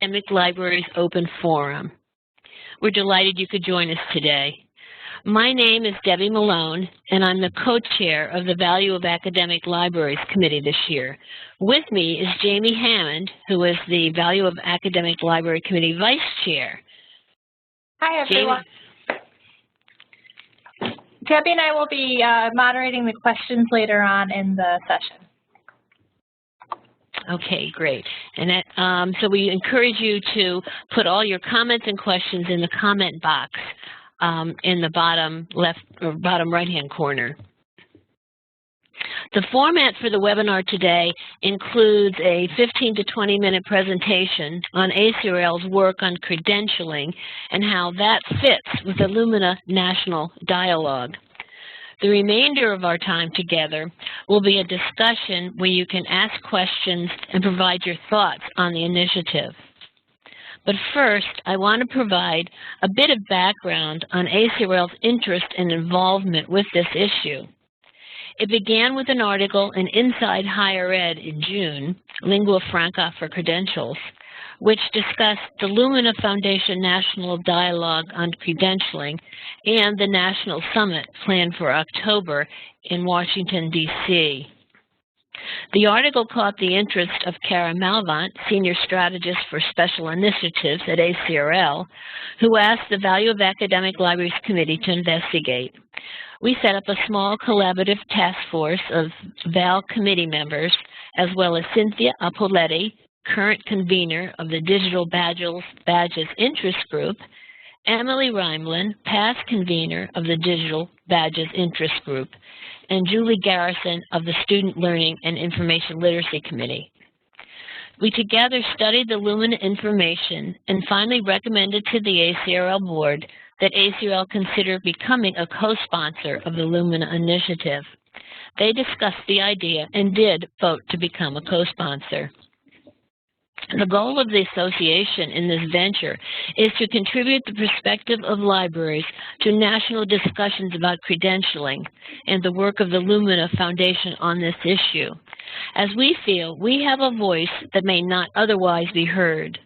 Academic Libraries Open Forum. We're delighted you could join us today. My name is Debbie Malone, and I'm the co-chair of the Value of Academic Libraries Committee this year. With me is Jamie Hammond, who is the Value of Academic Library Committee Vice Chair. Hi, everyone. Jamie. Debbie and I will be moderating the questions later on in the session. Okay, great. And that, so we encourage you to put all your comments and questions in the comment box in the bottom left or bottom right-hand corner. The format for the webinar today includes a 15 to 20-minute presentation on ACRL's work on credentialing and how that fits with the Lumina National Dialogue. The remainder of our time together will be a discussion where you can ask questions and provide your thoughts on the initiative. But first, I want to provide a bit of background on ACRL's interest and involvement with this issue. It began with an article in Inside Higher Ed in June, Lingua Franca for Credentials, which discussed the Lumina Foundation National Dialogue on Credentialing and the National Summit planned for October in Washington, D.C. The article caught the interest of Kara Malvant, Senior Strategist for Special Initiatives at ACRL, who asked the Value of Academic Libraries Committee to investigate. We set up a small collaborative task force of VAL committee members, as well as Cynthia Appoletti, current convener of the Digital Badges Interest Group, Emily Reimland, past convener of the Digital Badges Interest Group, and Julie Garrison of the Student Learning and Information Literacy Committee. We together studied the Lumina information and finally recommended to the ACRL board that ACRL consider becoming a co-sponsor of the Lumina initiative. They discussed the idea and did vote to become a co-sponsor. The goal of the association in this venture is to contribute the perspective of libraries to national discussions about credentialing and the work of the Lumina Foundation on this issue, as we feel we have a voice that may not otherwise be heard.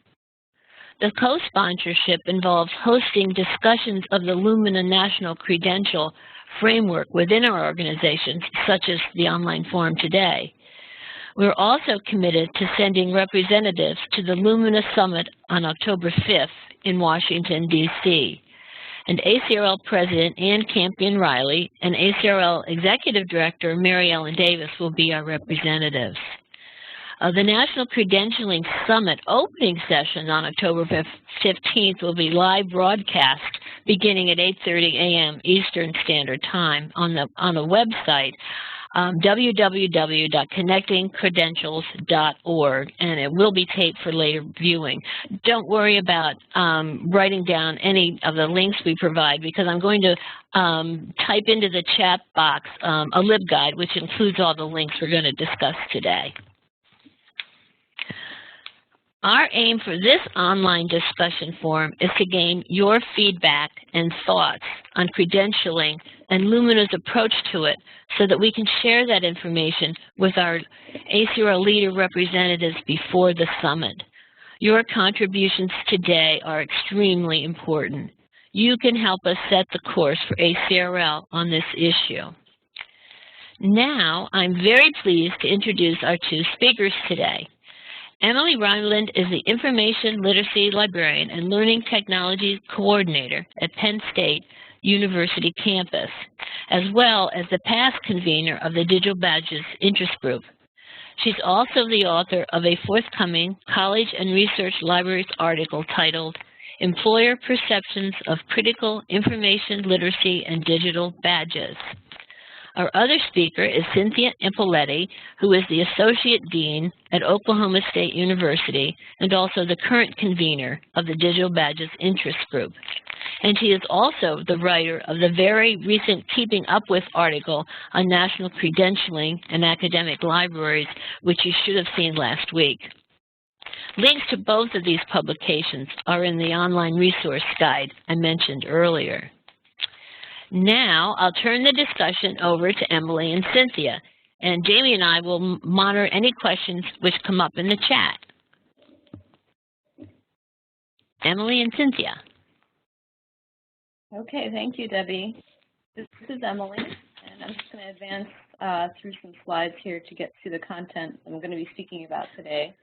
The co-sponsorship involves hosting discussions of the Lumina National Credential Framework within our organizations, such as the online forum today. We're also committed to sending representatives to the Lumina Summit on October 5th in Washington, D.C. And ACRL President Ann Campion-Riley and ACRL Executive Director Mary Ellen Davis will be our representatives. The National Credentialing Summit opening session on October 15th will be live broadcast beginning at 8:30 a.m. Eastern Standard Time on the website www.connectingcredentials.org, and it will be taped for later viewing. Don't worry about writing down any of the links we provide, because I'm going to type into the chat box a LibGuide, which includes all the links we're going to discuss today. Our aim for this online discussion forum is to gain your feedback and thoughts on credentialing and Lumina's approach to it so that we can share that information with our ACRL leader representatives before the summit. Your contributions today are extremely important. You can help us set the course for ACRL on this issue. Now, I'm very pleased to introduce our two speakers today. Emily Reimland is the Information Literacy Librarian and Learning Technology Coordinator at Penn State University campus, as well as the past convener of the Digital Badges Interest Group. She's also the author of a forthcoming College and Research Libraries article titled Employer Perceptions of Critical Information Literacy and Digital Badges. Our other speaker is Cynthia Appoletti, who is the Associate Dean at Oklahoma State University and also the current convener of the Digital Badges Interest Group. And she is also the writer of the very recent Keeping Up With article on national credentialing and academic libraries, which you should have seen last week. Links to both of these publications are in the online resource guide I mentioned earlier. Now, I'll turn the discussion over to Emily and Cynthia, and Jamie and I will monitor any questions which come up in the chat. Emily and Cynthia. Okay, thank you, Debbie. This is Emily, and I'm just going to advance through some slides here to get to the content I'm going to be speaking about today.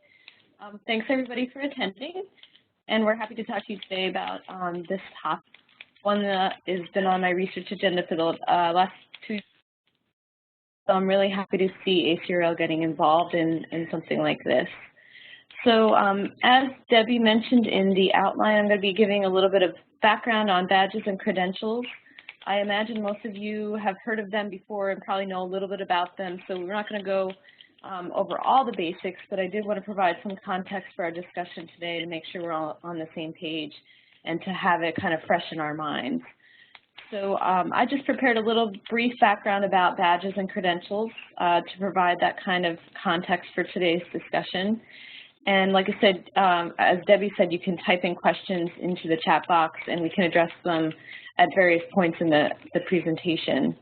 Thanks, everybody, for attending, and we're happy to talk to you today about this topic, one that has been on my research agenda for the last 2 years. So I'm really happy to see ACRL getting involved in something like this. So as Debbie mentioned in the outline, I'm going to be giving a little bit of background on badges and credentials. I imagine most of you have heard of them before and probably know a little bit about them, so we're not going to go over all the basics, but I did want to provide some context for our discussion today to make sure we're all on the same page and to have it kind of fresh in our minds. So I just prepared a little brief background about badges and credentials to provide that kind of context for today's discussion. And like I said, as Debbie said, you can type in questions into the chat box and we can address them at various points in the presentation.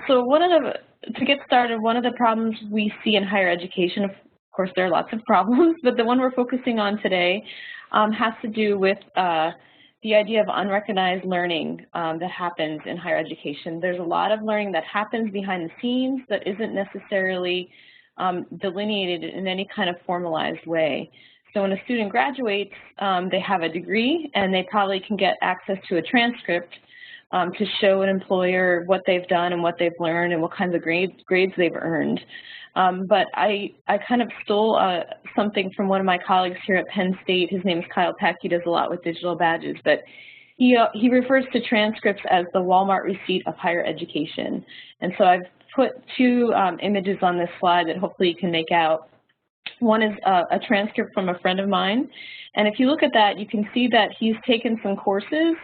So to get started, one of the problems we see in higher education, of course there are lots of problems, but the one we're focusing on today has to do with the idea of unrecognized learning that happens in higher education. There's a lot of learning that happens behind the scenes that isn't necessarily delineated in any kind of formalized way. So when a student graduates, they have a degree and they probably can get access to a transcript to show an employer what they've done and what they've learned and what kinds of grades they've earned. But I kind of stole something from one of my colleagues here at Penn State. His name is Kyle Peck. He does a lot with digital badges, but he refers to transcripts as the Walmart receipt of higher education. And so I've put 2 images on this slide that hopefully you can make out. One is a transcript from a friend of mine, and if you look at that, you can see that he's taken some courses,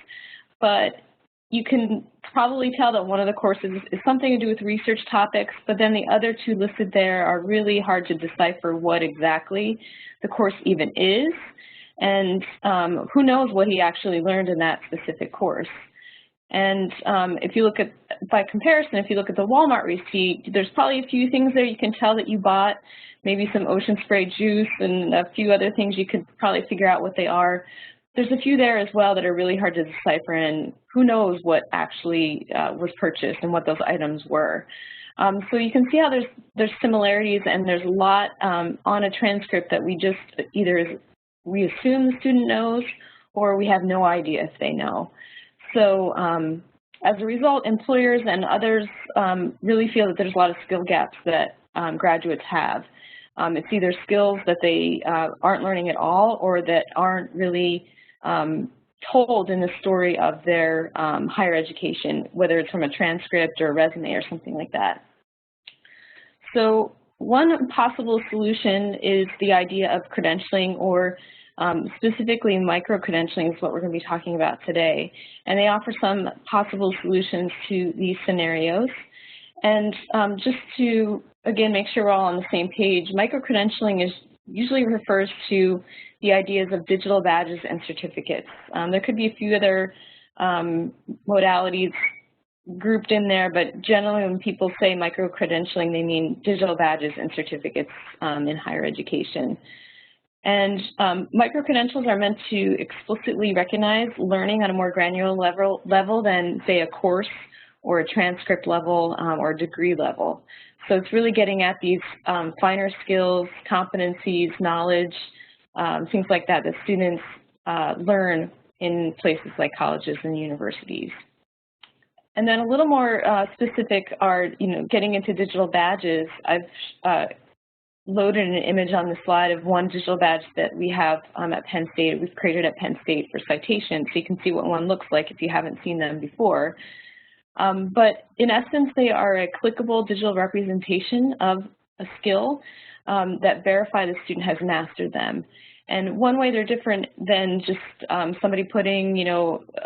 but you can probably tell that one of the courses is something to do with research topics, but then the other 2 listed there are really hard to decipher what exactly the course even is, and who knows what he actually learned in that specific course. And if you look at, by comparison, if you look at the Walmart receipt, there's probably a few things there you can tell that you bought, maybe some Ocean Spray juice and a few other things you could probably figure out what they are. There's a few there as well that are really hard to decipher, and who knows what actually was purchased and what those items were. So you can see how there's similarities, and there's a lot on a transcript that we just either we assume the student knows or we have no idea if they know. So as a result, employers and others really feel that there's a lot of skill gaps that graduates have. It's either skills that they aren't learning at all or that aren't really told in the story of their higher education, whether it's from a transcript or a resume or something like that. So one possible solution is the idea of credentialing, or specifically micro-credentialing is what we're going to be talking about today. And they offer some possible solutions to these scenarios. And just to, again, make sure we're all on the same page, micro-credentialing usually refers to the ideas of digital badges and certificates. There could be a few other modalities grouped in there, but generally when people say micro-credentialing, they mean digital badges and certificates in higher education. And micro-credentials are meant to explicitly recognize learning on a more granular level than, say, a course or a transcript level or degree level. So it's really getting at these finer skills, competencies, knowledge, things like that students learn in places like colleges and universities. And then a little more specific are, getting into digital badges. I've loaded an image on the slide of one digital badge that we have at Penn State. It was created at Penn State for citation, so you can see what one looks like if you haven't seen them before. But in essence, they are a clickable digital representation of a skill that verify the student has mastered them. And one way they're different than just somebody putting,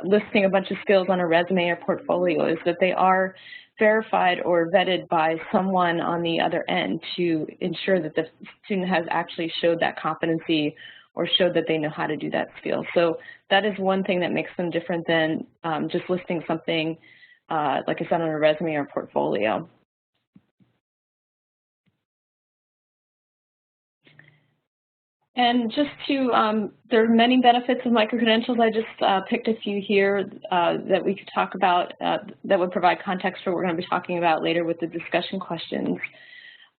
listing a bunch of skills on a resume or portfolio is that they are verified or vetted by someone on the other end to ensure that the student has actually showed that competency or showed that they know how to do that skill. So that is one thing that makes them different than just listing something, like I said, on a resume or portfolio. And just to, there are many benefits of micro-credentials. I just picked a few here that we could talk about that would provide context for what we're going to be talking about later with the discussion questions.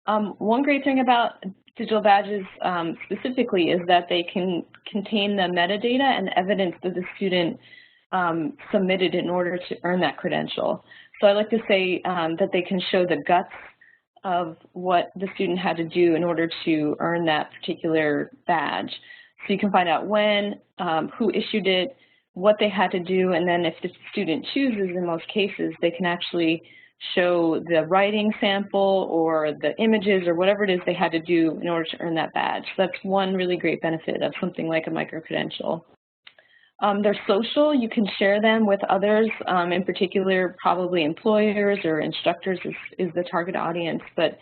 One great thing about digital badges specifically is that they can contain the metadata and evidence that the student submitted in order to earn that credential. So I like to say that they can show the guts of what the student had to do in order to earn that particular badge. So you can find out when, who issued it, what they had to do, and then if the student chooses, in most cases, they can actually show the writing sample or the images or whatever it is they had to do in order to earn that badge. So that's one really great benefit of something like a micro-credential. They're social. You can share them with others, in particular probably employers or instructors is the target audience, but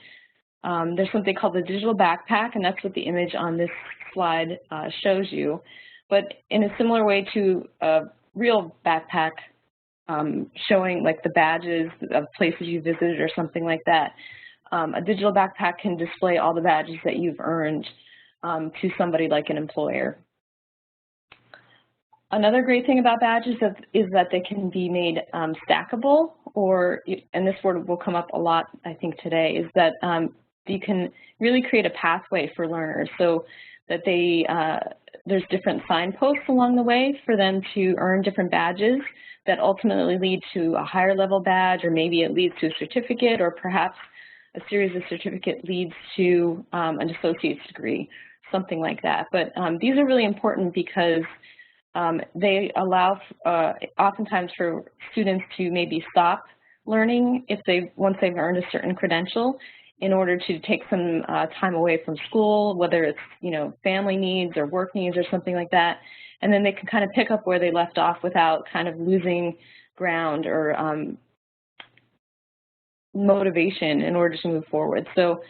there's something called the digital backpack, and that's what the image on this slide shows you. But in a similar way to a real backpack showing like the badges of places you visited or something like that, a digital backpack can display all the badges that you've earned to somebody like an employer. Another great thing about badges is that they can be made stackable, or, and this word will come up a lot, I think, today, is that you can really create a pathway for learners so that there's different signposts along the way for them to earn different badges that ultimately lead to a higher level badge, or maybe it leads to a certificate, or perhaps a series of certificates leads to an associate's degree, something like that. But these are really important because they allow oftentimes for students to maybe stop learning once they've earned a certain credential, in order to take some time away from school, whether it's family needs or work needs or something like that, and then they can kind of pick up where they left off without kind of losing ground or motivation in order to move forward. So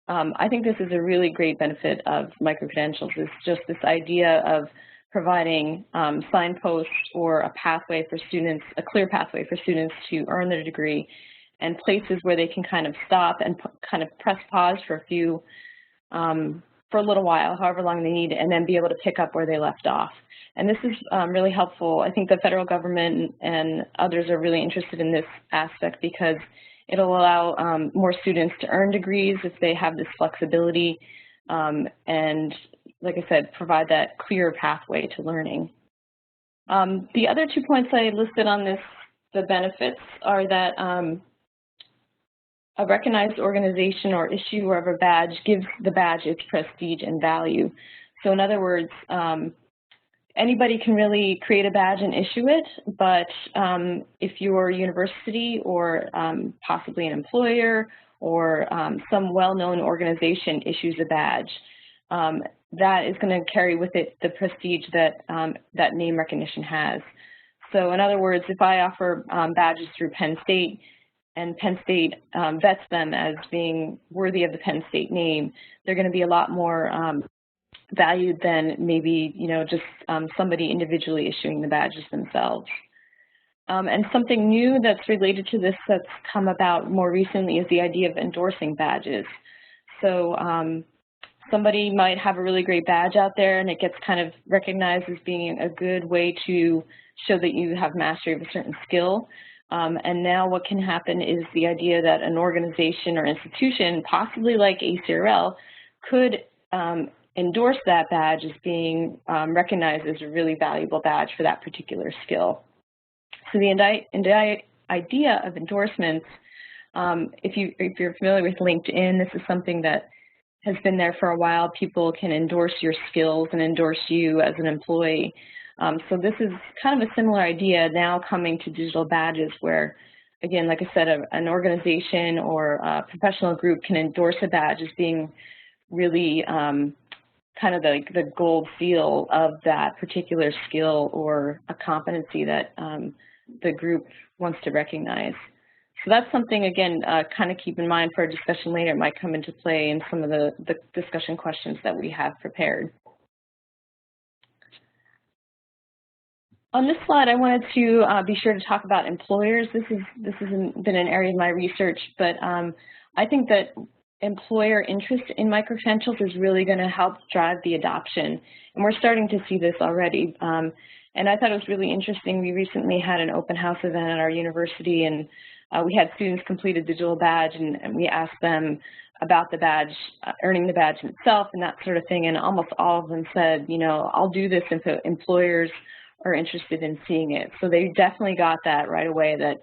I think this is a really great benefit of micro-credentials, is just this idea of providing signposts or a pathway for students, a clear pathway for students to earn their degree, and places where they can kind of stop and kind of press pause for a little while, however long they need, and then be able to pick up where they left off. And this is really helpful. I think the federal government and others are really interested in this aspect because it'll allow more students to earn degrees if they have this flexibility, and like I said, provide that clear pathway to learning. The other 2 points I listed on the benefits, are that a recognized organization or issuer of a badge gives the badge its prestige and value. So in other words, anybody can really create a badge and issue it, but if your university or possibly an employer or some well-known organization issues a badge, that is going to carry with it the prestige that that name recognition has. So in other words, if I offer badges through Penn State, and Penn State vets them as being worthy of the Penn State name, they're going to be a lot more valued than maybe just somebody individually issuing the badges themselves. And something new that's related to this that's come about more recently is the idea of endorsing badges. So somebody might have a really great badge out there, and it gets kind of recognized as being a good way to show that you have mastery of a certain skill. And now what can happen is the idea that an organization or institution, possibly like ACRL, could endorse that badge as being recognized as a really valuable badge for that particular skill. So the idea of endorsements, if you're familiar with LinkedIn, this is something that has been there for a while. People can endorse your skills and endorse you as an employee. So this is kind of a similar idea now coming to digital badges where, again, like I said, an organization or a professional group can endorse a badge as being really kind of the gold seal of that particular skill or a competency that the group wants to recognize. So that's something, again, kind of keep in mind for a discussion later. It might come into play in some of the discussion questions that we have prepared. On this slide, I wanted to be sure to talk about employers. This hasn't been an area of my research, but I think that employer interest in micro-credentials is really going to help drive the adoption. And we're starting to see this already. And I thought it was really interesting. We recently had an open house event at our university, and we had students complete a digital badge, and we asked them about the badge, earning the badge itself and that sort of thing. And almost all of them said, you know, I'll do this if employers are interested in seeing it. So they definitely got that right away, that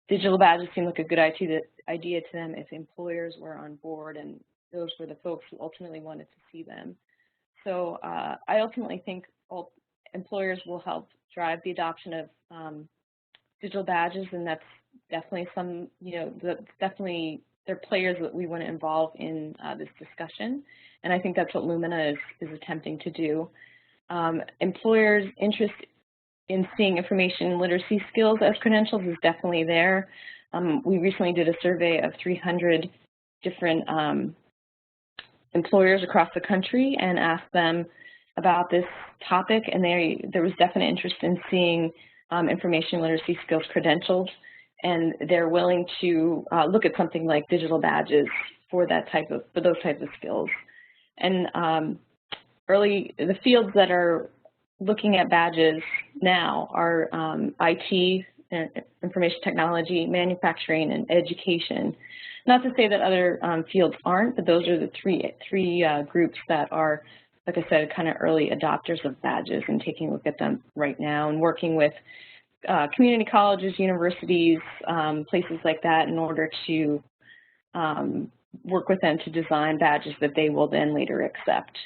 digital badges seemed like a good idea to them if employers were on board, and those were the folks who ultimately wanted to see them. So I ultimately think employers will help drive the adoption of digital badges, and that's definitely some, you know, definitely they're players that we want to involve in this discussion, and I think that's what Lumina is attempting to do. Employers' interest in seeing information literacy skills as credentials is definitely there. We recently did a survey of 300 different employers across the country and asked them about this topic, and there was definite interest in seeing information literacy skills credentials, and they're willing to look at something like digital badges for those types of skills. And the fields that are looking at badges now are IT, information technology, manufacturing, and education. Not to say that other fields aren't, but those are the three groups that are, like I said, kind of early adopters of badges and taking a look at them right now and working with community colleges, universities, places like that in order to work with them to design badges that they will then later accept.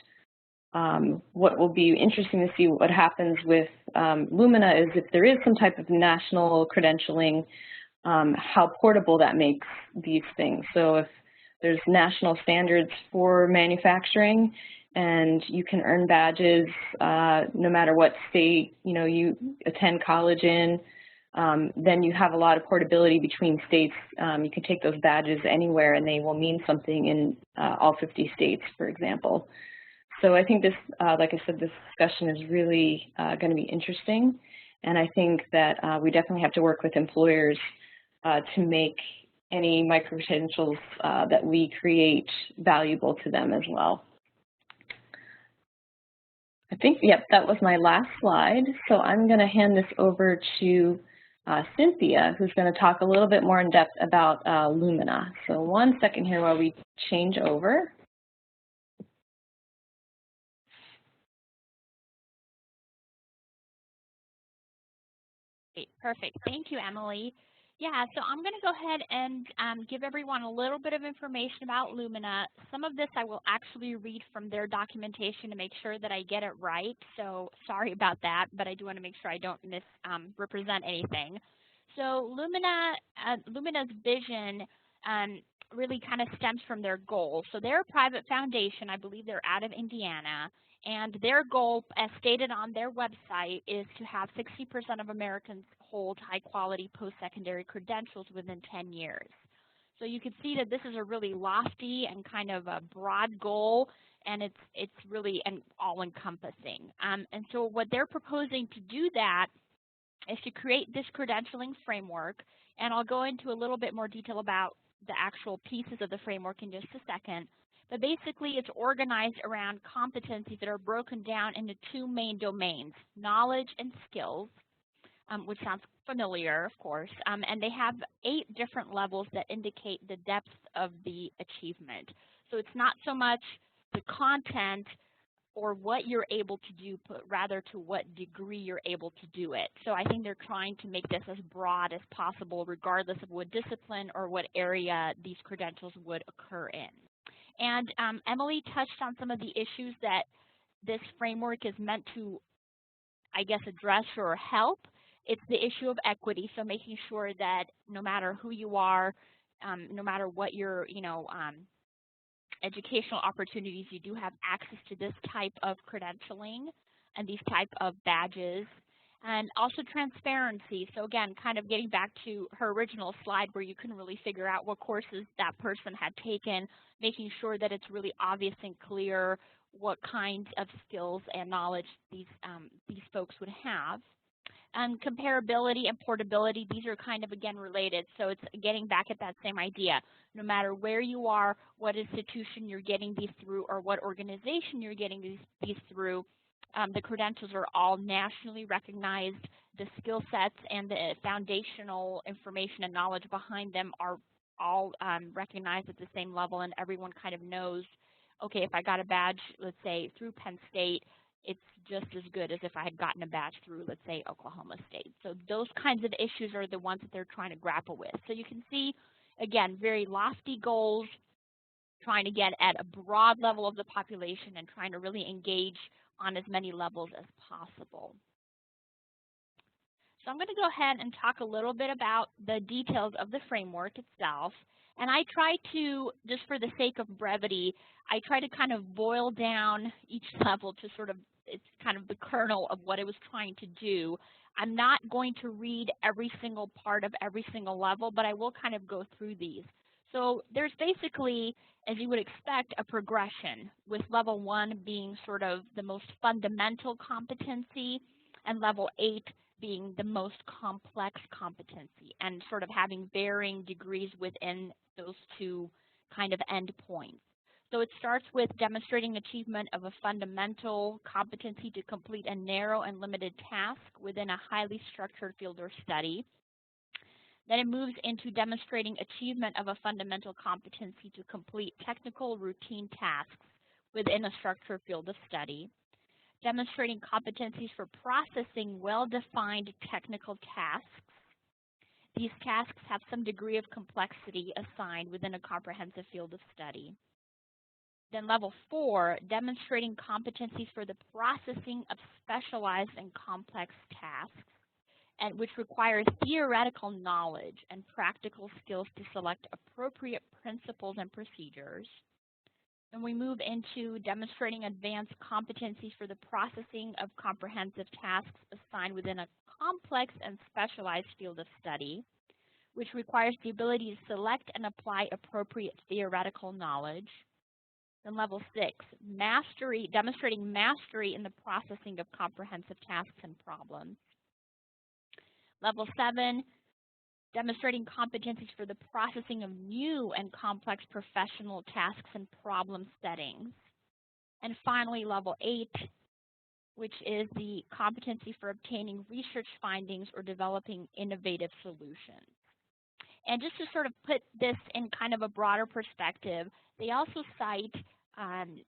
What will be interesting to see what happens with Lumina is if there is some type of national credentialing, how portable that makes these things. So if there's national standards for manufacturing and you can earn badges no matter what state you attend college in, then you have a lot of portability between states. You can take those badges anywhere and they will mean something in all 50 states, for example. So I think this, like I said, this discussion is really going to be interesting, and I think that we definitely have to work with employers to make any micro-credentials that we create valuable to them as well. I think, yep, that was my last slide. So I'm going to hand this over to Cynthia, who's going to talk a little bit more in depth about Lumina. So one second here while we change over. Perfect. Thank you, Emily. Yeah, so I'm going to go ahead and give everyone a little bit of information about Lumina. Some of this I will actually read from their documentation to make sure that I get it right. So sorry about that, but I do want to make sure I don't misrepresent anything. So Lumina's vision really kind of stems from their goal. So they're a private foundation. I believe they're out of Indiana. And their goal, as stated on their website, is to have 60% of Americans hold high-quality post-secondary credentials within 10 years. So you can see that this is a really lofty and kind of a broad goal, and it's really an all-encompassing. And so what they're proposing to do that is to create this credentialing framework, and I'll go into a little bit more detail about the actual pieces of the framework in just a second. But basically, it's organized around competencies that are broken down into two main domains, knowledge and skills, which sounds familiar, of course. And they have 8 different levels that indicate the depth of the achievement. So it's not so much the content or what you're able to do, but rather to what degree you're able to do it. So I think they're trying to make this as broad as possible, regardless of what discipline or what area these credentials would occur in. And Emily touched on some of the issues that this framework is meant to, I guess, address or help. It's the issue of equity, so making sure that no matter who you are, no matter what your, educational opportunities, you do have access to this type of credentialing and these type of badges. And also transparency. So again, kind of getting back to her original slide where you can really figure out what courses that person had taken, making sure that it's really obvious and clear what kinds of skills and knowledge these folks would have. Comparability and portability, these are kind of, again, related. So it's getting back at that same idea. No matter where you are, what institution you're getting these through, or what organization you're getting these through, the credentials are all nationally recognized. The skill sets and the foundational information and knowledge behind them are all recognized at the same level, and everyone kind of knows, okay, if I got a badge, let's say, through Penn State, it's just as good as if I had gotten a badge through, let's say, Oklahoma State. So those kinds of issues are the ones that they're trying to grapple with. So you can see, again, very lofty goals, trying to get at a broad level of the population and trying to really engage on as many levels as possible. So I'm going to go ahead and talk a little bit about the details of the framework itself. And I try to, just for the sake of brevity, I try to kind of boil down each level to sort of, it's kind of the kernel of what I was trying to do. I'm not going to read every single part of every single level, but I will kind of go through these. So there's basically, as you would expect, a progression, with level 1 being sort of the most fundamental competency, and level 8 being the most complex competency, and sort of having varying degrees within those two kind of endpoints. So it starts with demonstrating achievement of a fundamental competency to complete a narrow and limited task within a highly structured field or study. Then it moves into demonstrating achievement of a fundamental competency to complete technical routine tasks within a structured field of study. Demonstrating competencies for processing well-defined technical tasks. These tasks have some degree of complexity assigned within a comprehensive field of study. Then level 4, demonstrating competencies for the processing of specialized and complex tasks, and which requires theoretical knowledge and practical skills to select appropriate principles and procedures. And we move into demonstrating advanced competencies for the processing of comprehensive tasks assigned within a complex and specialized field of study, which requires the ability to select and apply appropriate theoretical knowledge. Then level 6, mastery, demonstrating mastery in the processing of comprehensive tasks and problems. Level 7, demonstrating competencies for the processing of new and complex professional tasks and problem settings. And finally, level 8, which is the competency for obtaining research findings or developing innovative solutions. And just to sort of put this in kind of a broader perspective, they also cite,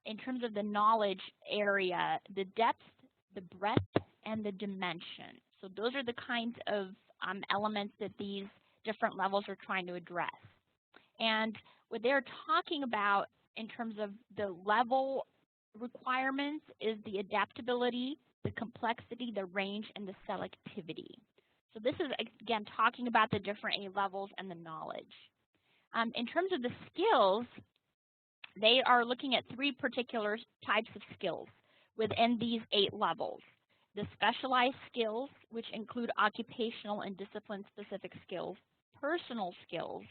in terms of the knowledge area, the depth, the breadth, and the dimension. So those are the kinds of elements that these different levels are trying to address. And what they're talking about in terms of the level requirements is the adaptability, the complexity, the range, and the selectivity. So this is, again, talking about the different A levels and the knowledge. In terms of the skills, they are looking at 3 particular types of skills within these 8 levels. The specialized skills, which include occupational and discipline-specific skills, personal skills,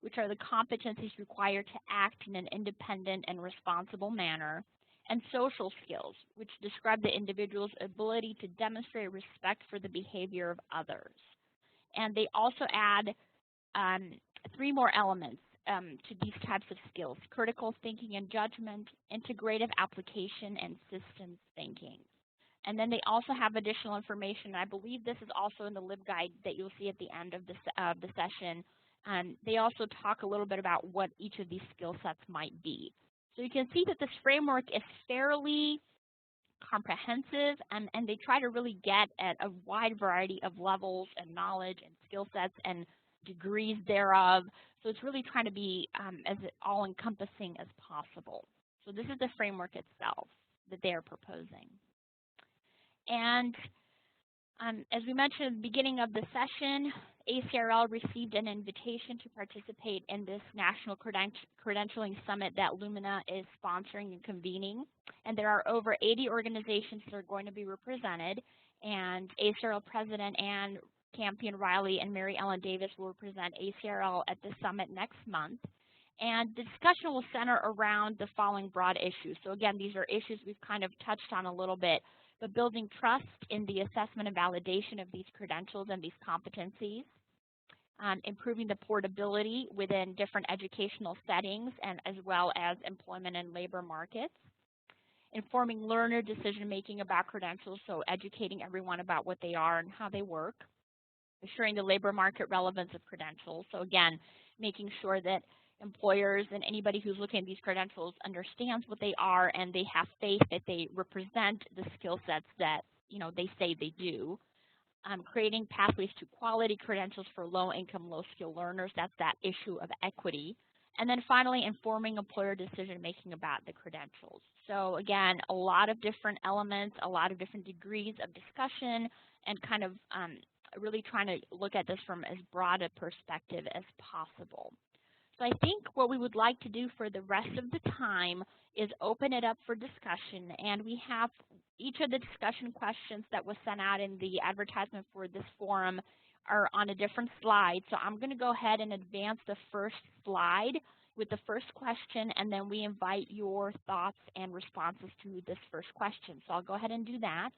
which are the competencies required to act in an independent and responsible manner, and social skills, which describe the individual's ability to demonstrate respect for the behavior of others. And they also add 3 more elements to these types of skills: critical thinking and judgment, integrative application, and systems thinking. And then they also have additional information, and I believe this is also in the LibGuide that you'll see at the end of the session. They also talk a little bit about what each of these skill sets might be. So you can see that this framework is fairly comprehensive, and they try to really get at a wide variety of levels and knowledge and skill sets and degrees thereof. So it's really trying to be as all-encompassing as possible. So this is the framework itself that they are proposing. And as we mentioned at the beginning of the session, ACRL received an invitation to participate in this National Credentialing Summit that Lumina is sponsoring and convening. And there are over 80 organizations that are going to be represented. And ACRL President Ann Campion Riley and Mary Ellen Davis will represent ACRL at the summit next month. And the discussion will center around the following broad issues. So again, these are issues we've kind of touched on a little bit, but building trust in the assessment and validation of these credentials and these competencies, improving the portability within different educational settings and as well as employment and labor markets, informing learner decision-making about credentials, so educating everyone about what they are and how they work, assuring the labor market relevance of credentials, so again, making sure that employers and anybody who's looking at these credentials understands what they are and they have faith that they represent the skill sets that they say they do. Creating pathways to quality credentials for low-income, low-skill learners. That's that issue of equity. And then finally, informing employer decision-making about the credentials. So again, a lot of different elements, a lot of different degrees of discussion, and kind of really trying to look at this from as broad a perspective as possible. So I think what we would like to do for the rest of the time is open it up for discussion, and we have each of the discussion questions that was sent out in the advertisement for this forum are on a different slide. So I'm going to go ahead and advance the first slide with the first question, and then we invite your thoughts and responses to this first question. So I'll go ahead and do that.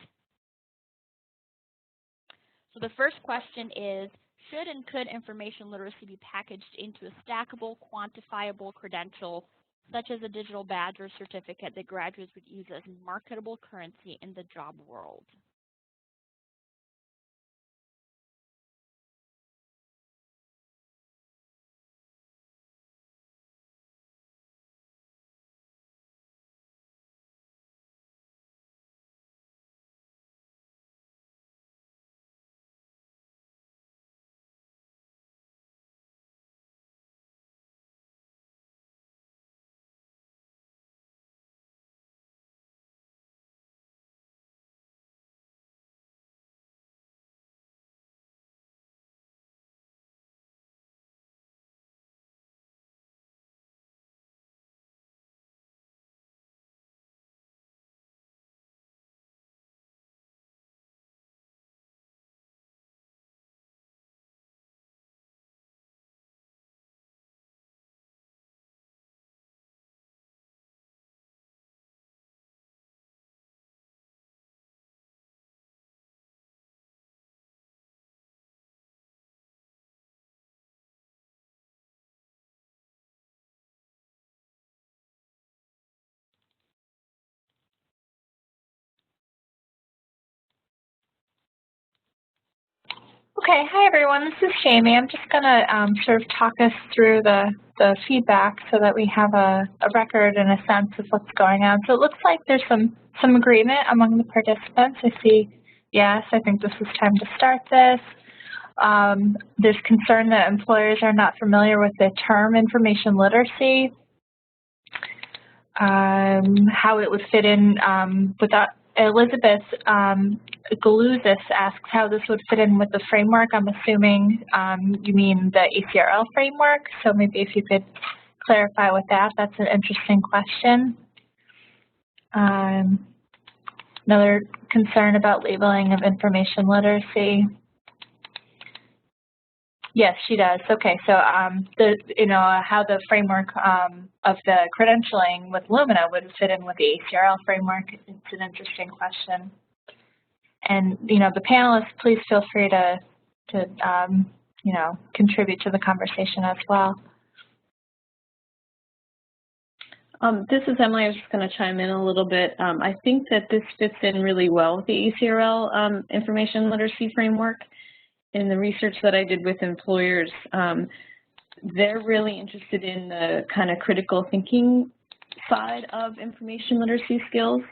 So the first question is, should and could information literacy be packaged into a stackable, quantifiable credential, such as a digital badge or certificate that graduates would use as marketable currency in the job world? Okay, hi everyone, this is Jamie. I'm just going to sort of talk us through the feedback so that we have a record and a sense of what's going on. So it looks like there's some agreement among the participants. I see, yes, I think this is time to start this. There's concern that employers are not familiar with the term information literacy, how it would fit in without Elizabeth Galuzis asks how this would fit in with the framework. I'm assuming you mean the ACRL framework, so maybe if you could clarify with that, that's an interesting question. Another concern about labeling of information literacy. Yes, she does. Okay, so how the framework of the credentialing with Lumina would fit in with the ACRL framework. It's an interesting question. And the panelists, please feel free to contribute to the conversation as well. This is Emily. I was just going to chime in a little bit. I think that this fits in really well with the ACRL information literacy framework. In the research that I did with employers, they're really interested in the kind of critical thinking side of information literacy skills.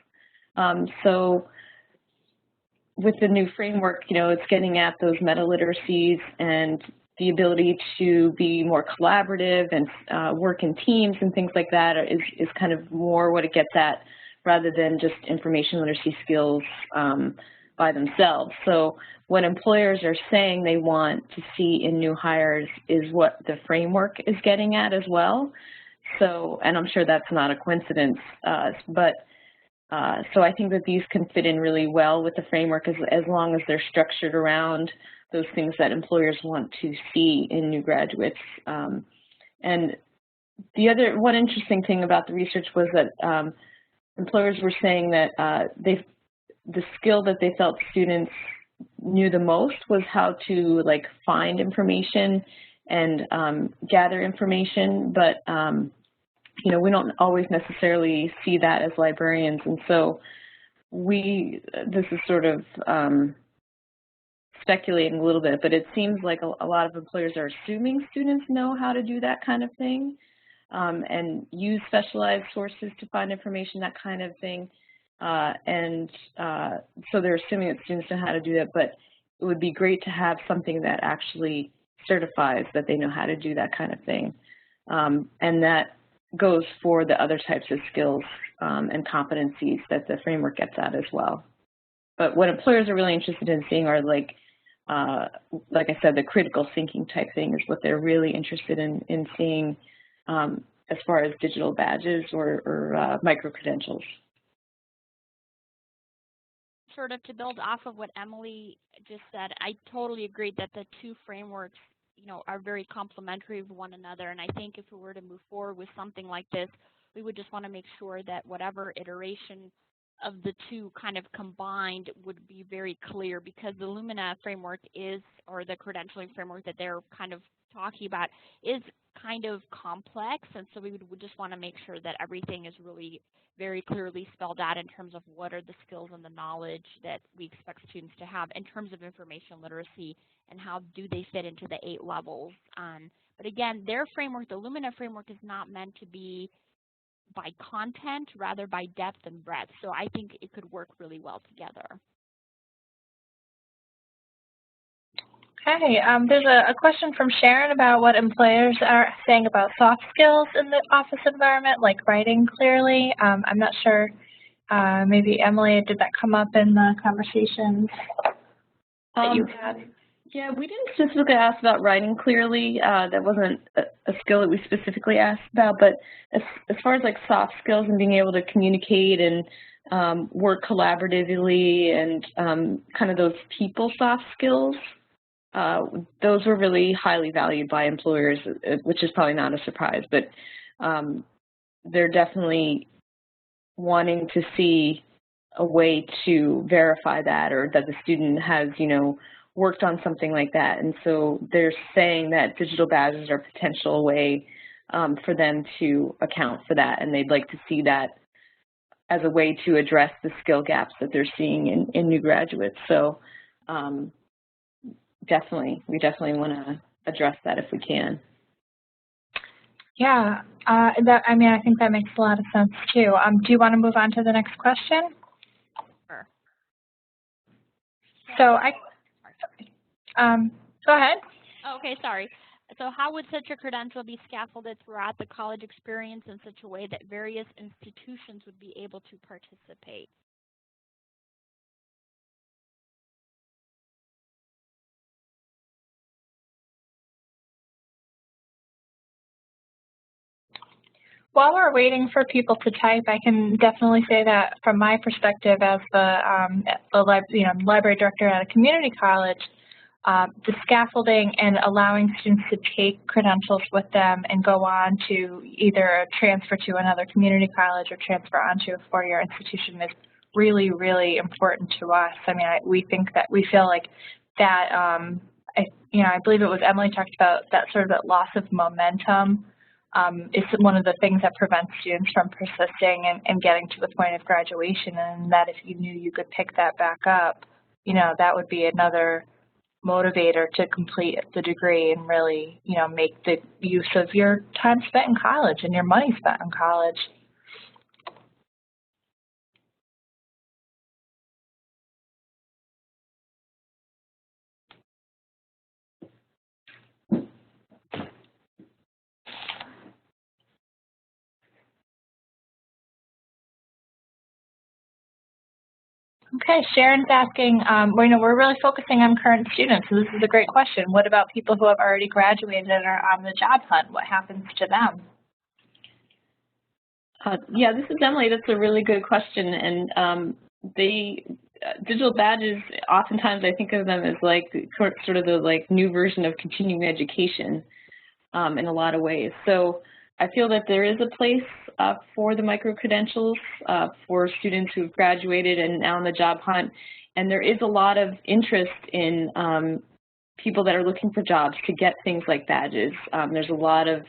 So with the new framework, it's getting at those meta-literacies and the ability to be more collaborative and work in teams and things like that is kind of more what it gets at rather than just information literacy skills by themselves. So what employers are saying they want to see in new hires is what the framework is getting at as well. So, and I'm sure that's not a coincidence, so I think that these can fit in really well with the framework as long as they're structured around those things that employers want to see in new graduates. And one interesting thing about the research was that employers were saying that the skill that they felt students knew the most was how to like find information and gather information, but you know, we don't always necessarily see that as librarians, and so this is sort of speculating a little bit, but it seems like a lot of employers are assuming students know how to do that kind of thing and use specialized sources to find information, that kind of thing. So they're assuming that students know how to do that, but it would be great to have something that actually certifies that they know how to do that kind of thing. And that goes for the other types of skills and competencies that the framework gets at as well. But what employers are really interested in seeing are like I said, the critical thinking type thing is what they're really interested in seeing as far as digital badges or micro-credentials. Sort of to build off of what Emily just said, I totally agree that the two frameworks, you know, are very complementary of one another. And I think if we were to move forward with something like this, we would just want to make sure that whatever iteration of the two kind of combined would be very clear, because the Lumina framework is, or the credentialing framework that they're kind of talking about, is kind of complex, and so we would just want to make sure that everything is really very clearly spelled out in terms of what are the skills and the knowledge that we expect students to have in terms of information literacy and how do they fit into the 8 levels. But again, their framework, the Lumina framework, is not meant to be by content, rather by depth and breadth. So I think it could work really well together. Okay, there's a question from Sharon about what employers are saying about soft skills in the office environment, like writing clearly. I'm not sure, maybe Emily, did that come up in the conversations that you had? Yeah, we didn't specifically ask about writing clearly. That wasn't a skill that we specifically asked about, but as far as like soft skills and being able to communicate and work collaboratively and kind of those people soft skills, those were really highly valued by employers, which is probably not a surprise, but they're definitely wanting to see a way to verify that, or that the student has, you know, worked on something like that. And so they're saying that digital badges are a potential way for them to account for that, and they'd like to see that as a way to address the skill gaps that they're seeing in new graduates. So we definitely want to address that if we can. Yeah, I mean, I think that makes a lot of sense too. Do you want to move on to the next question? Sure. So go ahead. Oh, okay, sorry. So how would such a credential be scaffolded throughout the college experience in such a way that various institutions would be able to participate? While we're waiting for people to type, I can definitely say that from my perspective as the library director at a community college, the scaffolding and allowing students to take credentials with them and go on to either transfer to another community college or transfer onto a four-year institution is really, really important to us. I mean, we feel like that, I believe it was Emily talked about that sort of that loss of momentum is one of the things that prevents students from persisting and getting to the point of graduation, and that if you knew you could pick that back up, you know, that would be another motivator to complete the degree and really, you know, make the use of your time spent in college and your money spent in college. Okay, Sharon's asking, we're really focusing on current students, so this is a great question. What about people who have already graduated and are on the job hunt? What happens to them? Yeah, this is Emily. That's a really good question. And digital badges, oftentimes I think of them as like sort of the like new version of continuing education in a lot of ways. So I feel that there is a place for the micro-credentials for students who've graduated and now on the job hunt. And there is a lot of interest in people that are looking for jobs to get things like badges. There's a lot of,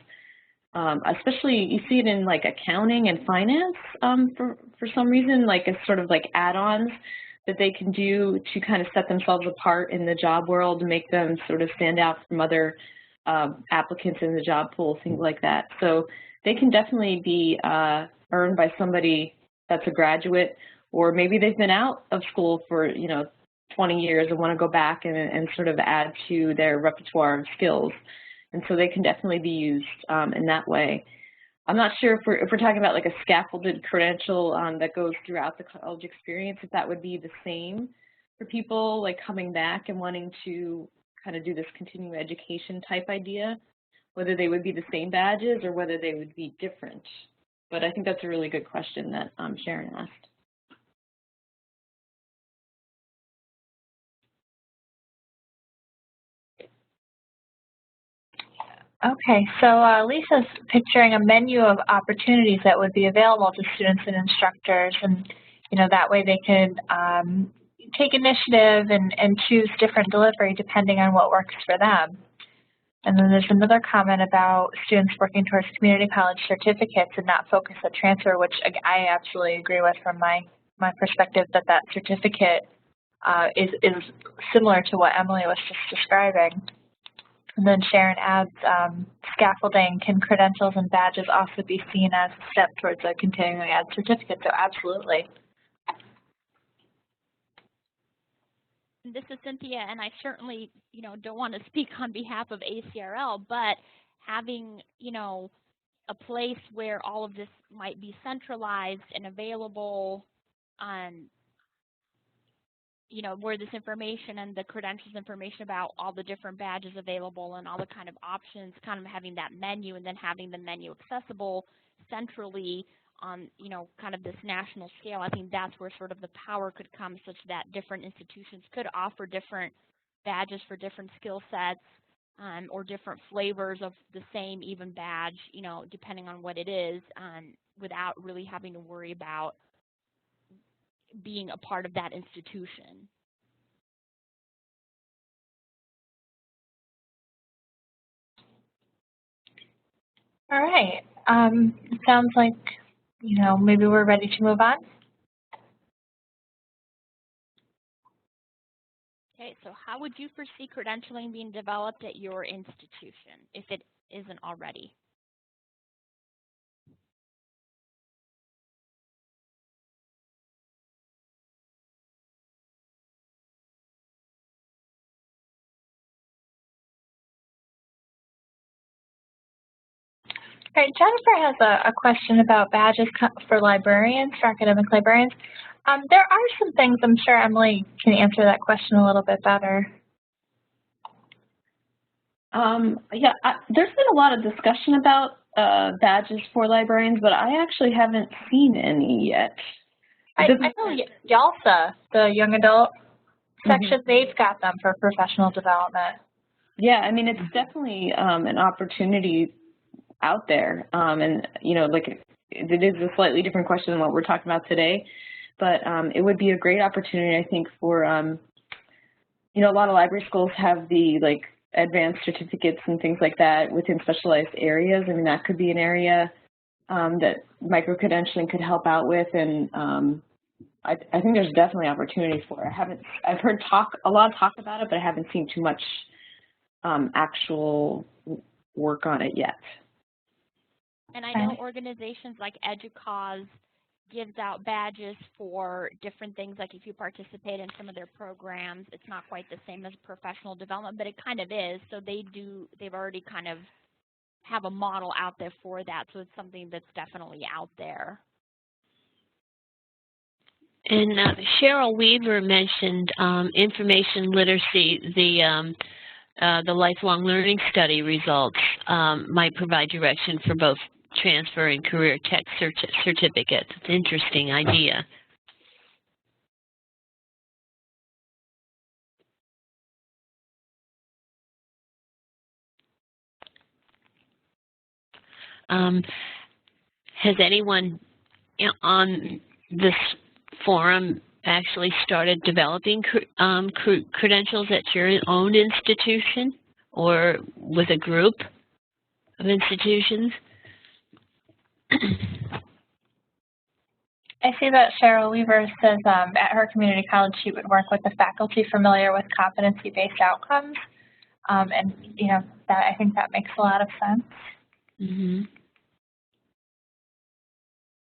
especially you see it in like accounting and finance for some reason, like as sort of like add-ons that they can do to kind of set themselves apart in the job world, make them sort of stand out from other applicants in the job pool, things like that. So they can definitely be earned by somebody that's a graduate, or maybe they've been out of school for 20 years and want to go back and sort of add to their repertoire of skills. And so they can definitely be used in that way. I'm not sure if we're talking about like a scaffolded credential that goes throughout the college experience, if that would be the same for people like coming back and wanting to kind of do this continuing education type idea, whether they would be the same badges or whether they would be different. But I think that's a really good question that Sharon asked. Okay, so Lisa's picturing a menu of opportunities that would be available to students and instructors, and that way they could take initiative and choose different delivery depending on what works for them. And then there's another comment about students working towards community college certificates and not focus on transfer, which I absolutely agree with from my perspective, that certificate is similar to what Emily was just describing. And then Sharon adds, scaffolding, can credentials and badges also be seen as a step towards a continuing ed certificate? So absolutely. This is Cynthia, and I certainly, don't want to speak on behalf of ACRL, but having, a place where all of this might be centralized and available on, where this information and the credentials information about all the different badges available and all the kind of options, kind of having that menu and then having the menu accessible centrally on, kind of this national scale. I think that's where sort of the power could come, such that different institutions could offer different badges for different skill sets or different flavors of the same even badge, depending on what it is, without really having to worry about being a part of that institution. All right. It sounds like, maybe we're ready to move on. Okay, so how would you foresee credentialing being developed at your institution, if it isn't already? All right, Jennifer has a question about badges for librarians, for academic librarians. There are some things, I'm sure Emily can answer that question a little bit better. Yeah, there's been a lot of discussion about badges for librarians, but I actually haven't seen any yet. I know YALSA, the young adult section, they've got them for professional development. Yeah, I mean, it's definitely an opportunity out there, and like it is a slightly different question than what we're talking about today, but it would be a great opportunity, I think, for a lot of library schools have the like advanced certificates and things like that within specialized areas. I mean, that could be an area that micro-credentialing could help out with, and I think there's definitely opportunities for it. I've heard a lot of talk about it, but I haven't seen too much actual work on it yet. And I know organizations like EDUCAUSE gives out badges for different things, like if you participate in some of their programs. It's not quite the same as professional development, but it kind of is. So they've already kind of have a model out there for that. So it's something that's definitely out there. And Cheryl Weaver mentioned information literacy, the lifelong learning study results might provide direction for both transfer and career tech certificates. It's an interesting idea. Has anyone on this forum actually started developing credentials at your own institution or with a group of institutions? I see that Cheryl Weaver says at her community college she would work with the faculty familiar with competency-based outcomes, and that I think that makes a lot of sense. Mm-hmm.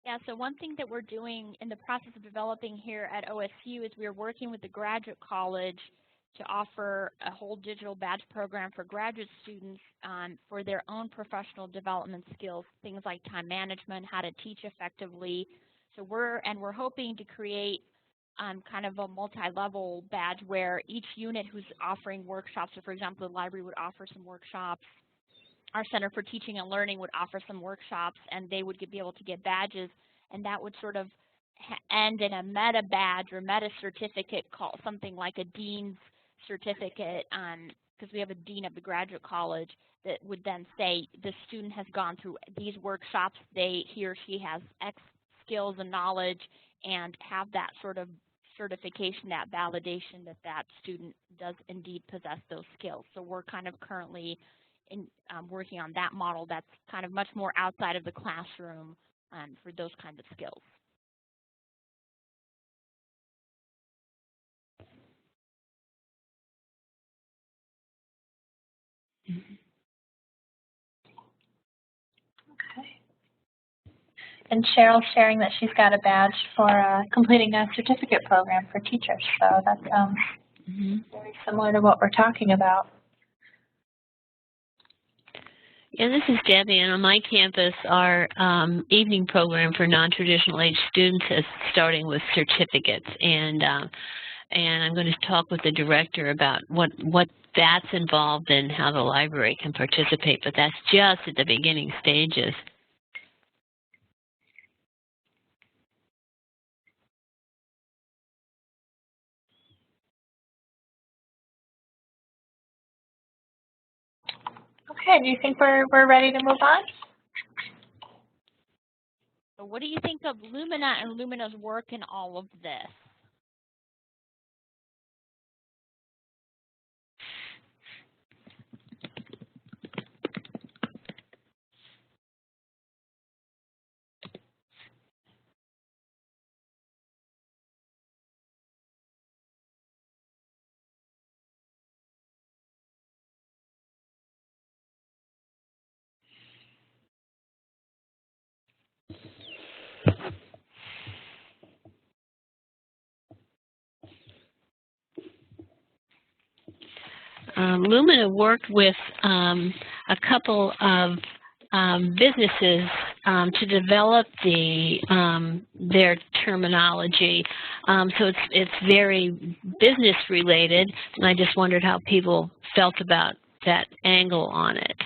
Yeah, so one thing that we're doing in the process of developing here at OSU is we're working with the graduate college to offer a whole digital badge program for graduate students for their own professional development skills, things like time management, how to teach effectively. So we're hoping to create kind of a multi-level badge where each unit who's offering workshops, so for example, the library would offer some workshops, our Center for Teaching and Learning would offer some workshops, and they would be able to get badges, and that would sort of end in a meta badge or meta certificate called something like a dean's certificate, because we have a dean of the graduate college that would then say the student has gone through these workshops, he or she has X skills and knowledge, and have that sort of certification, that validation that that student does indeed possess those skills. So we're kind of currently working on that model that's kind of much more outside of the classroom for those kinds of skills. Okay. And Cheryl's sharing that she's got a badge for completing a certificate program for teachers. So that sounds very similar to what we're talking about. Yeah, this is Debbie, and on my campus, our evening program for non-traditional age students is starting with certificates, and I'm going to talk with the director about what that's involved in, how the library can participate, but that's just at the beginning stages. Okay, do you think we're ready to move on? So what do you think of Lumina and Lumina's work in all of this? Lumina worked with a couple of businesses to develop their terminology. So it's very business related, and I just wondered how people felt about that angle on it.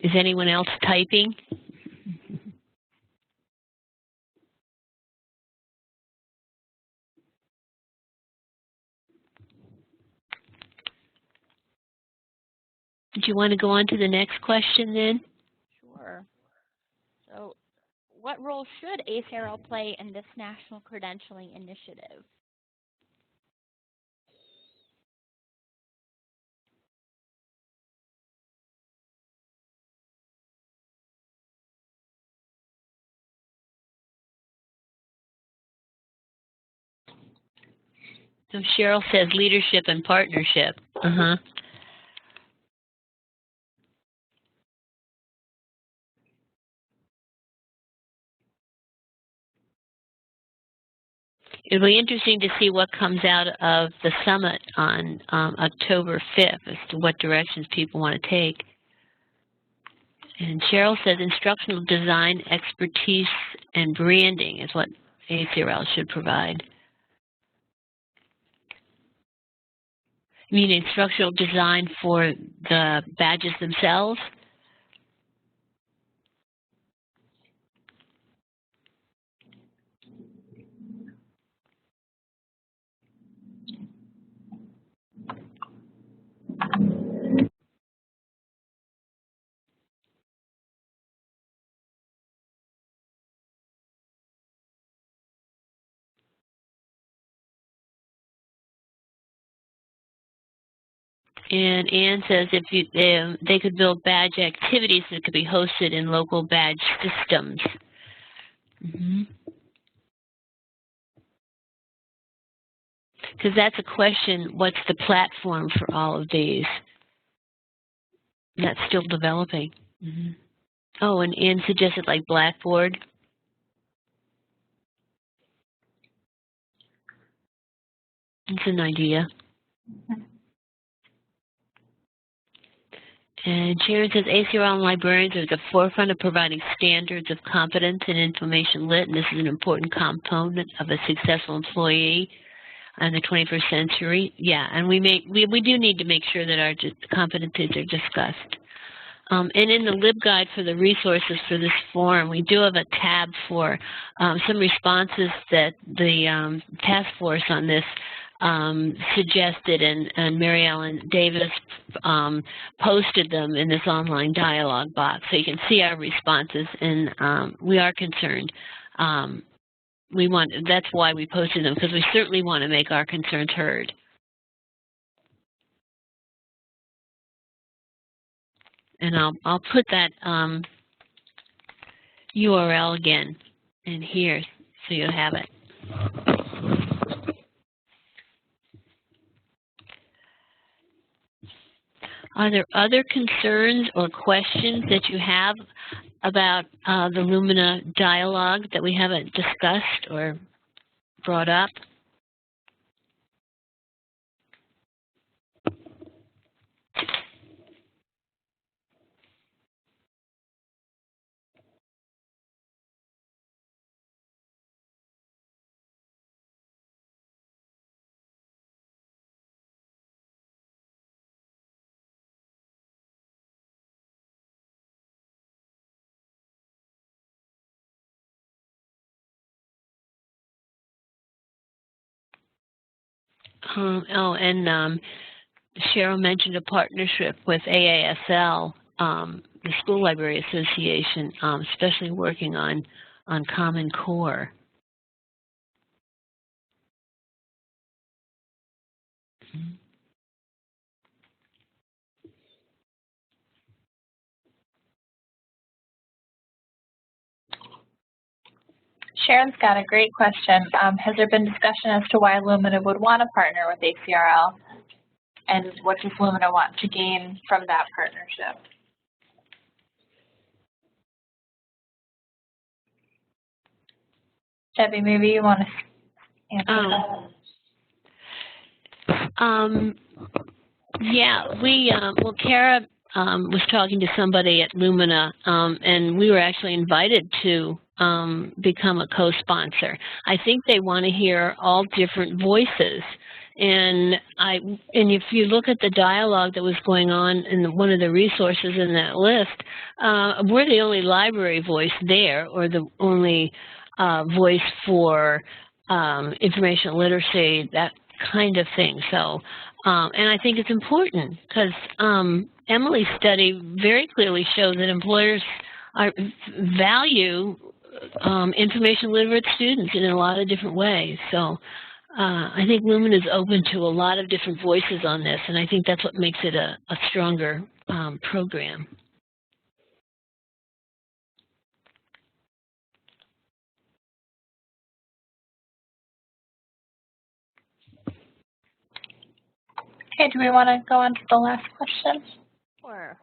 Is anyone else typing? Do you want to go on to the next question then? Sure. So what role should ACRL play in this national credentialing initiative? So Cheryl says leadership and partnership. It'll be interesting to see what comes out of the summit on October 5th as to what directions people want to take. And Cheryl says instructional design, expertise, and branding is what ACRL should provide. You mean instructional design for the badges themselves? And Ann says if they could build badge activities that could be hosted in local badge systems. Because that's a question, what's the platform for all of these? That's still developing. Oh, and Ann suggested like Blackboard. It's an idea. And Sharon says ACRL and librarians are at the forefront of providing standards of competence in information lit, and this is an important component of a successful employee in the 21st century. Yeah, and we do need to make sure that our competencies are discussed. And in the LibGuide for the resources for this forum, we do have a tab for some responses that the task force on this suggested, and Mary Ellen Davis posted them in this online dialogue box, so you can see our responses, and we are concerned. That's why we posted them, because we certainly want to make our concerns heard. And I'll put that URL again in here so you'll have it. Are there other concerns or questions that you have about the Lumina dialogue that we haven't discussed or brought up? Cheryl mentioned a partnership with AASL, the School Library Association, especially working on Common Core. Sharon's got a great question. Has there been discussion as to why Lumina would want to partner with ACRL? And what does Lumina want to gain from that partnership? Debbie, maybe you want to answer that. Yeah, well, Kara was talking to somebody at Lumina, and we were actually invited to become a co-sponsor. I think they want to hear all different voices. And if you look at the dialogue that was going on in one of the resources in that list, we're the only library voice there, or the only voice for information literacy, that kind of thing. So, and I think it's important because Emily's study very clearly shows that employers value information literate students in a lot of different ways. So I think Lumina is open to a lot of different voices on this, and I think that's what makes it a stronger program. Okay, do we want to go on to the last question? Sure.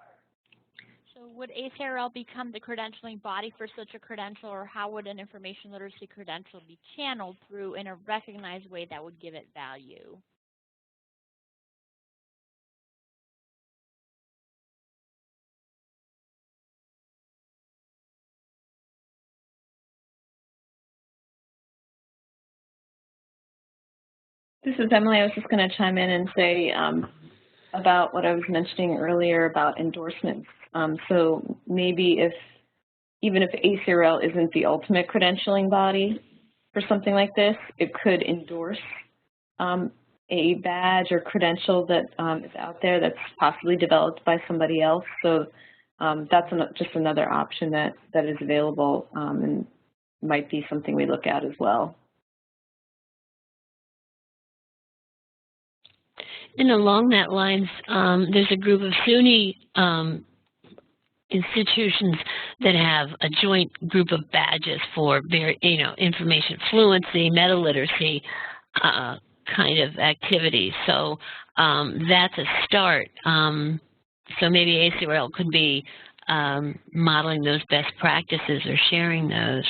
So would ACRL become the credentialing body for such a credential, or how would an information literacy credential be channeled through in a recognized way that would give it value? This is Emily. I was just going to chime in and say about what I was mentioning earlier about endorsements. So maybe even if ACRL isn't the ultimate credentialing body for something like this, it could endorse a badge or credential that is out there that's possibly developed by somebody else. So that's just another option that is available and might be something we look at as well. And along that lines, there's a group of SUNY institutions that have a joint group of badges for, information fluency, meta literacy kind of activities. So that's a start. So maybe ACRL could be modeling those best practices or sharing those.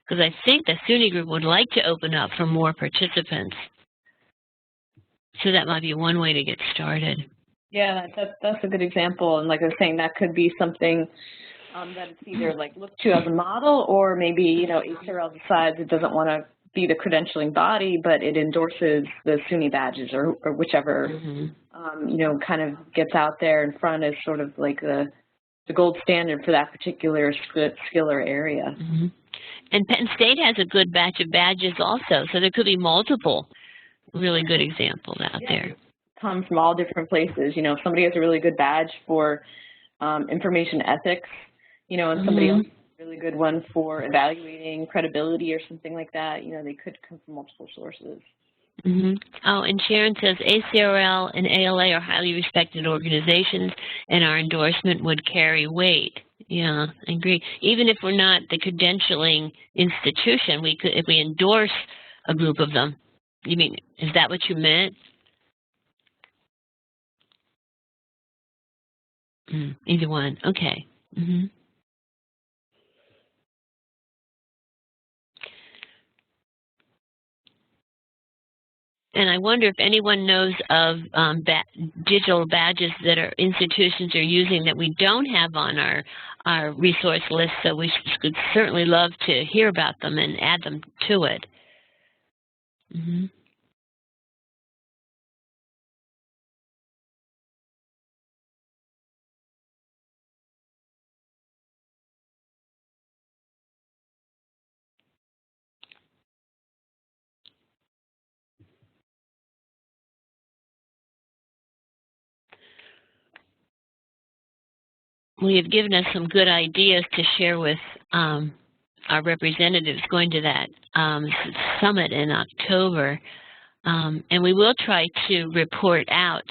Because I think the SUNY group would like to open up for more participants. So that might be one way to get started. Yeah, that's a good example. And like I was saying, that could be something that it's either like looked to as a model, or maybe, ACRL decides it doesn't want to be the credentialing body, but it endorses the SUNY badges or whichever, kind of gets out there in front as sort of like the gold standard for that particular skill or area. Mm-hmm. And Penn State has a good batch of badges also, so there could be multiple really good examples out there. Come from all different places. If somebody has a really good badge for information ethics, and somebody else has a really good one for evaluating credibility or something like that, they could come from multiple sources. Mm-hmm. Oh, and Sharon says ACRL and ALA are highly respected organizations, and our endorsement would carry weight. Yeah, I agree. Even if we're not the credentialing institution, we could, if we endorse a group of them. You mean, is that what you meant? Either one. Okay. Mm-hmm. And I wonder if anyone knows of digital badges that our institutions are using that we don't have on our resource list, so we could certainly love to hear about them and add them to it. Mm-hmm. Well, you've given us some good ideas to share with our representatives going to that summit in October. And we will try to report out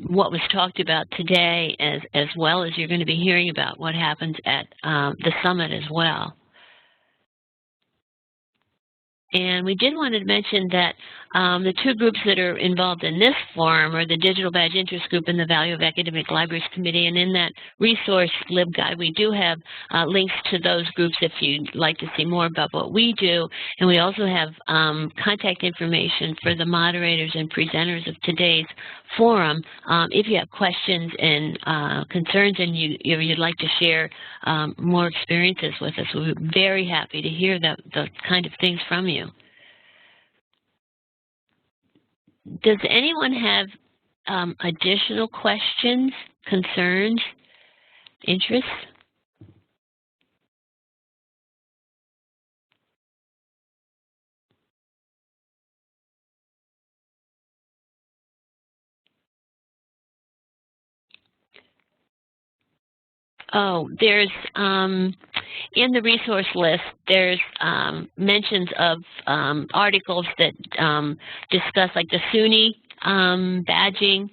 what was talked about today, as well as you're going to be hearing about what happens at the summit as well. And we did want to mention that the two groups that are involved in this forum are the Digital Badge Interest Group and the Value of Academic Libraries Committee. And in that resource LibGuide, we do have links to those groups if you'd like to see more about what we do. And we also have contact information for the moderators and presenters of today's forum. If you have questions and concerns and you'd like to share more experiences with us, we'd be very happy to hear the kind of things from you. Does anyone have additional questions, concerns, interests? Oh, there's, in the resource list, there's mentions of articles that discuss like the SUNY badging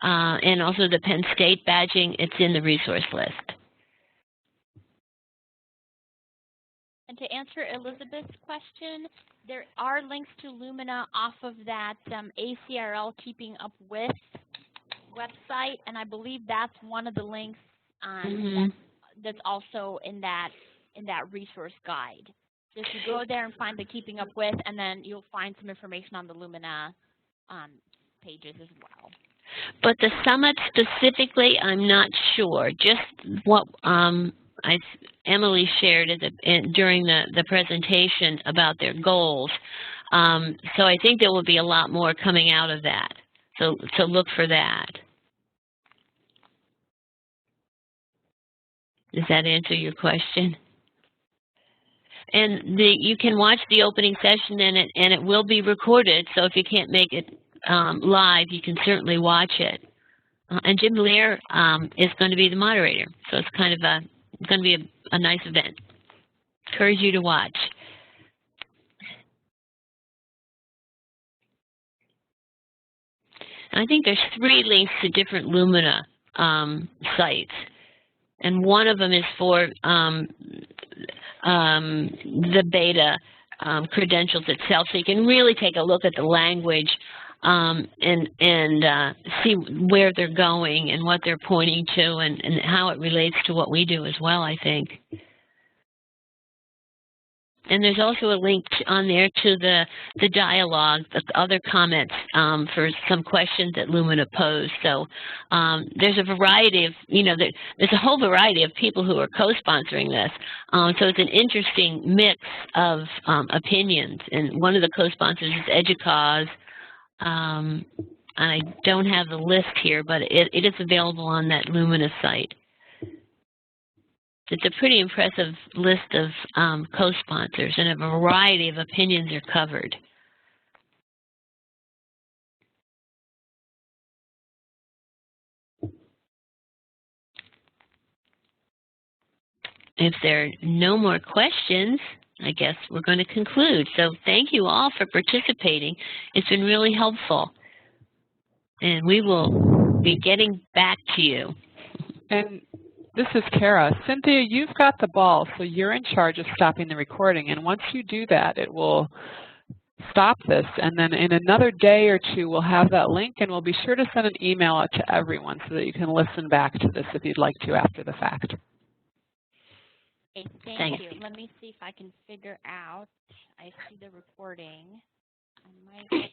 and also the Penn State badging. It's in the resource list. And to answer Elizabeth's question, there are links to Lumina off of that ACRL Keeping Up With website, and I believe that's one of the links that's also in that resource guide. So if you go there and find the Keeping Up With, and then you'll find some information on the Lumina pages as well. But the summit specifically, I'm not sure. Just what Emily shared during the presentation about their goals. So I think there will be a lot more coming out of that. So look for that. Does that answer your question? And you can watch the opening session, and it will be recorded. So if you can't make it live, you can certainly watch it. And Jim Lear is going to be the moderator, so it's kind of going to be a nice event. Encourage you to watch. And I think there's 3 links to different Lumina sites, and one of them is for the beta credentials itself, so you can really take a look at the language and see where they're going and what they're pointing to, and how it relates to what we do as well, I think. And there's also a link on there to the dialogue, the other comments for some questions that Lumina posed. So there's a variety of, there's a whole variety of people who are co-sponsoring this. So it's an interesting mix of opinions. And one of the co-sponsors is EDUCAUSE. And I don't have the list here, but it is available on that Lumina site. It's a pretty impressive list of co-sponsors, and a variety of opinions are covered. If there are no more questions, I guess we're going to conclude. So thank you all for participating. It's been really helpful. And we will be getting back to you. And this is Kara. Cynthia, you've got the ball, so you're in charge of stopping the recording. And once you do that, it will stop this. And then in another day or 2, we'll have that link, and we'll be sure to send an email out to everyone so that you can listen back to this if you'd like to after the fact. Okay, Thanks. you. Let me see if I can figure out. I see the recording. I might